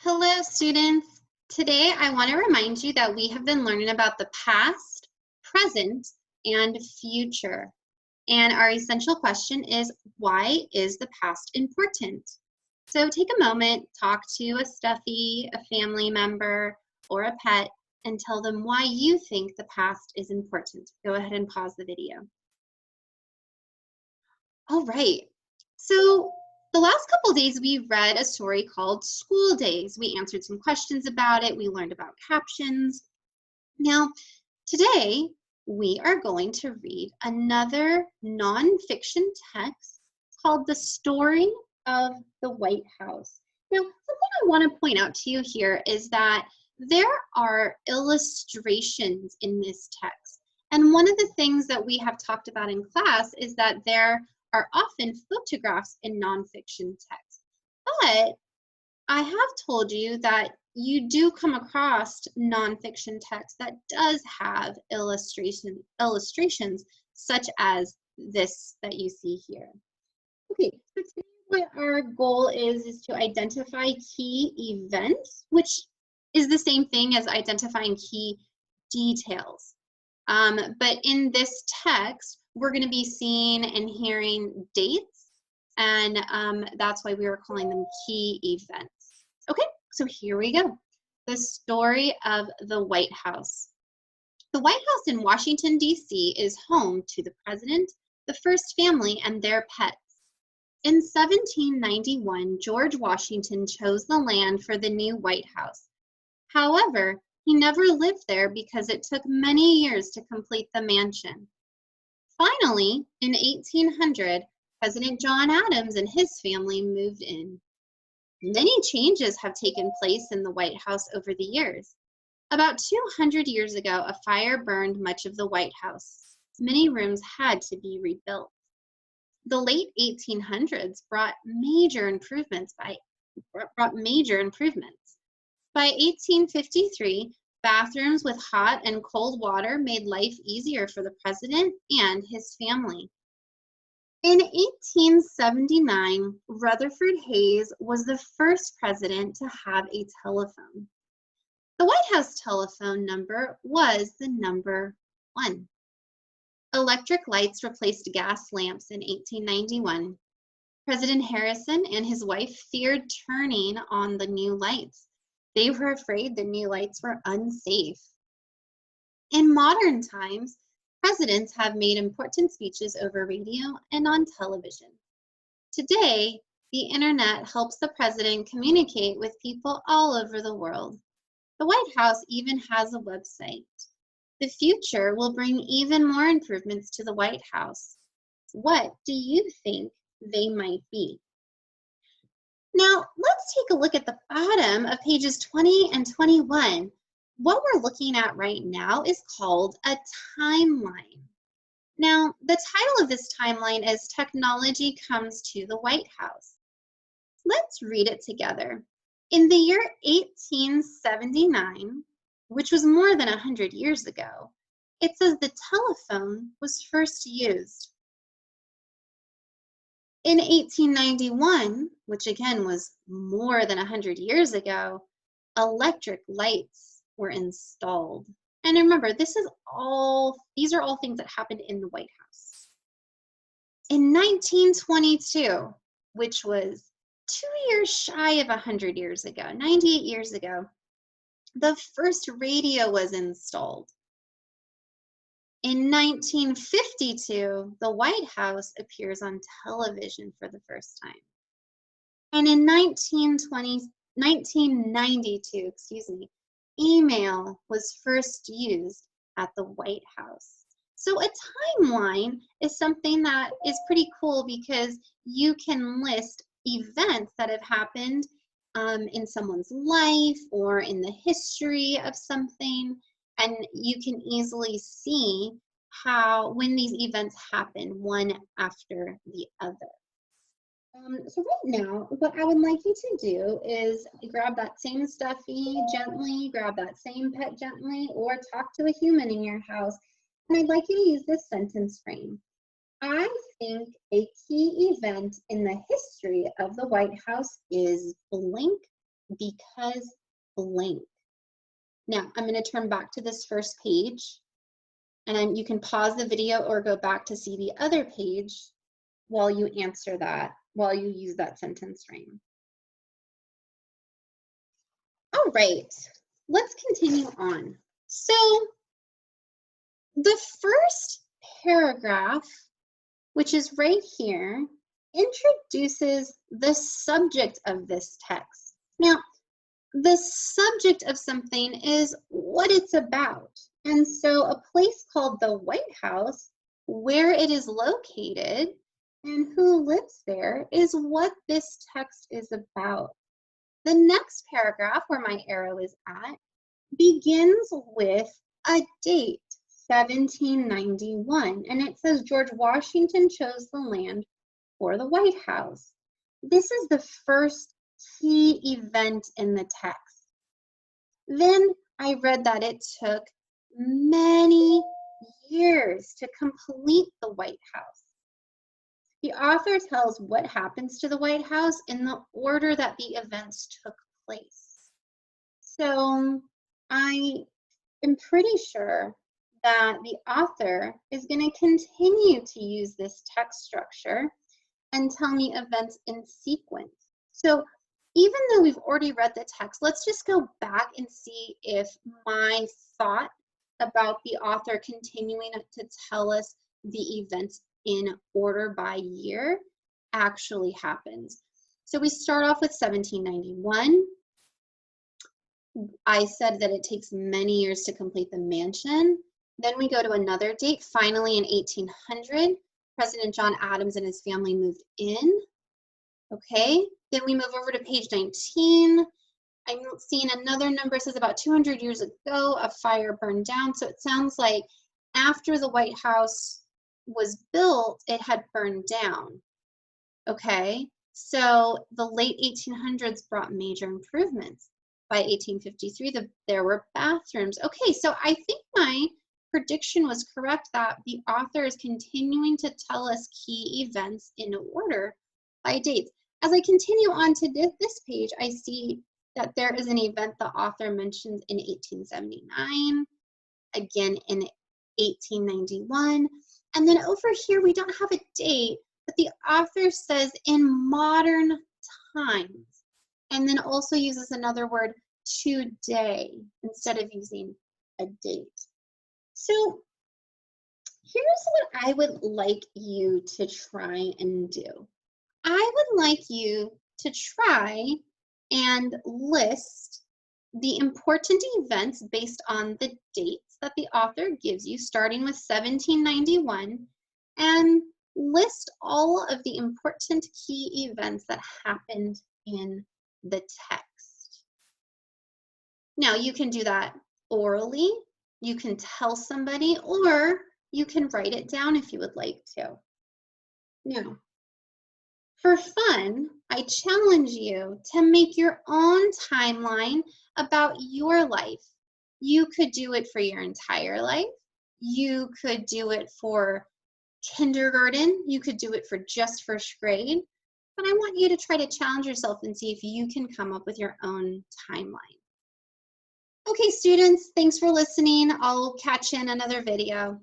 Hello, students. Today, I want to remind you that we have been learning about the past, present, and future. And our essential question is, why is the past important? So take a moment, talk to a stuffy, a family member, or a pet, and tell them why you think the past is important. Go ahead and pause the video. All right. So the last couple days we read a story called School Days. We answered some questions about it. We learned about captions. Now, today we are going to read another nonfiction text called The Story of the White House. Now, something I want to point out to you here is that there are illustrations in this text. And one of the things that we have talked about in class is that there are often photographs in nonfiction text. But I have told you that you do come across nonfiction text that does have illustrations such as this that you see here. Okay, so today what our goal is to identify key events, which is the same thing as identifying key details. But in this text, we're going to be seeing and hearing dates, and that's why we were calling them key events. Okay, so here we go. The story of the White House. The White House in Washington, D.C. is home to the president, the first family, and their pets. In 1791, George Washington chose the land for the new White House. However, he never lived there because it took many years to complete the mansion. Finally, in 1800, President John Adams and his family moved in. Many changes have taken place in the White House over the years. About 200 years ago, a fire burned much of the White House. Many rooms had to be rebuilt. The late 1800s brought major improvements. By 1853, bathrooms with hot and cold water made life easier for the president and his family. In 1879, Rutherford Hayes was the first president to have a telephone. The White House telephone number was the number 1. Electric lights replaced gas lamps in 1891. President Harrison and his wife feared turning on the new lights. They were afraid the new lights were unsafe. In modern times, presidents have made important speeches over radio and on television. Today, the internet helps the president communicate with people all over the world. The White House even has a website. The future will bring even more improvements to the White House. What do you think they might be? Now, let's take a look at the bottom of pages 20 and 21. What we're looking at right now is called a timeline. Now, the title of this timeline is Technology Comes to the White House. Let's read it together. In the year 1879, which was more than 100 years ago, it says the telephone was first used. In 1891, which again was more than 100 years ago, electric lights were installed. And remember, these are all things that happened in the White House. In 1922, which was 2 years shy of 100 years ago, 98 years ago, the first radio was installed. In 1952, the White House appears on television for the first time. And in 1992, email was first used at the White House. So a timeline is something that is pretty cool because you can list events that have happened in someone's life or in the history of something, and you can easily see when these events happen one after the other. So right now, what I would like you to do is grab that same stuffy gently, grab that same pet gently, or talk to a human in your house. And I'd like you to use this sentence frame. I think a key event in the history of the White House is blank because blank. Now, I'm going to turn back to this first page, and you can pause the video or go back to see the other page while you answer that, while you use that sentence frame. All right, let's continue on. So the first paragraph, which is right here, introduces the subject of this text. Now, the subject of something is what it's about. And so a place called the White House, where it is located and who lives there, is what this text is about. The next paragraph, where my arrow is at, begins with a date, 1791, and it says George Washington chose the land for the White House. This is the first key event in the text. Then I read that it took many years to complete the White House. The author tells what happens to the White House in the order that the events took place. So I am pretty sure that the author is going to continue to use this text structure and tell me events in sequence. So even though we've already read the text, let's just go back and see if my thought about the author continuing to tell us the events in order by year actually happens. So we start off with 1791. I said that it takes many years to complete the mansion. Then we go to another date. Finally, in 1800, President John Adams and his family moved in. Okay, then we move over to page 19. I'm seeing another number. It says about 200 years ago, a fire burned down. So it sounds like after the White House was built, it had burned down. Okay, so the late 1800s brought major improvements. By 1853, there were bathrooms. Okay, so I think my prediction was correct that the author is continuing to tell us key events in order by dates. As I continue on to this page, I see that there is an event the author mentions in 1879, again in 1891, and then over here we don't have a date, but the author says in modern times, and then also uses another word, today, instead of using a date. So here's what I would like you to try and do. I would like you to try and list the important events based on the dates that the author gives you, starting with 1791, and list all of the important key events that happened in the text. Now, you can do that orally, you can tell somebody, or you can write it down if you would like to. Now, for fun, I challenge you to make your own timeline about your life. You could do it for your entire life. You could do it for kindergarten. You could do it for just first grade. But I want you to try to challenge yourself and see if you can come up with your own timeline. Okay, students, thanks for listening. I'll catch you in another video.